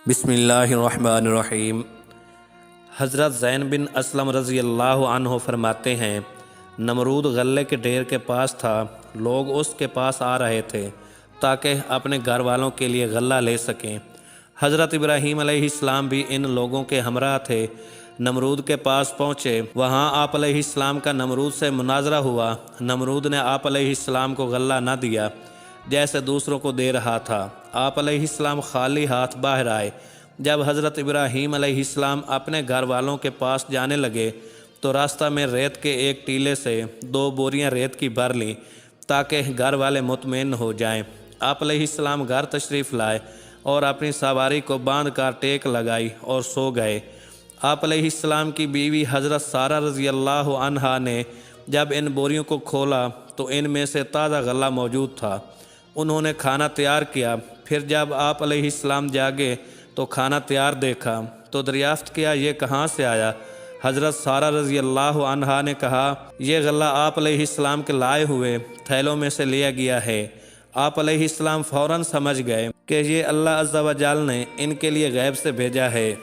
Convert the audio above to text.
بسم اللہ الرحمن الرحیم۔ حضرت زین بن اسلم رضی اللہ عنہ فرماتے ہیں، نمرود غلے کے ڈھیر کے پاس تھا، لوگ اس کے پاس آ رہے تھے تاکہ اپنے گھر والوں کے لیے غلہ لے سکیں۔ حضرت ابراہیم علیہ السلام بھی ان لوگوں کے ہمراہ تھے۔ نمرود کے پاس پہنچے، وہاں آپ علیہ السلام کا نمرود سے مناظرہ ہوا۔ نمرود نے آپ علیہ السلام کو غلہ نہ دیا جیسے دوسروں کو دے رہا تھا۔ آپ علیہ السلام خالی ہاتھ باہر آئے۔ جب حضرت ابراہیم علیہ السلام اپنے گھر والوں کے پاس جانے لگے تو راستہ میں ریت کے ایک ٹیلے سے 2 بوریاں ریت کی بھر لیں تاکہ گھر والے مطمئن ہو جائیں۔ آپ علیہ السلام گھر تشریف لائے اور اپنی سواری کو باندھ کر ٹیک لگائی اور سو گئے۔ آپ علیہ السلام کی بیوی حضرت سارہ رضی اللہ عنہا نے جب ان بوریوں کو کھولا تو ان میں سے تازہ غلہ موجود تھا۔ انہوں نے کھانا تیار کیا۔ پھر جب آپ علیہ السلام جاگے تو کھانا تیار دیکھا تو دریافت کیا، یہ کہاں سے آیا؟ حضرت سارہ رضی اللہ عنہا نے کہا، یہ غلہ آپ علیہ السلام کے لائے ہوئے تھیلوں میں سے لیا گیا ہے۔ آپ علیہ السلام فوراً سمجھ گئے کہ یہ اللہ عز و جل نے ان کے لیے غیب سے بھیجا ہے۔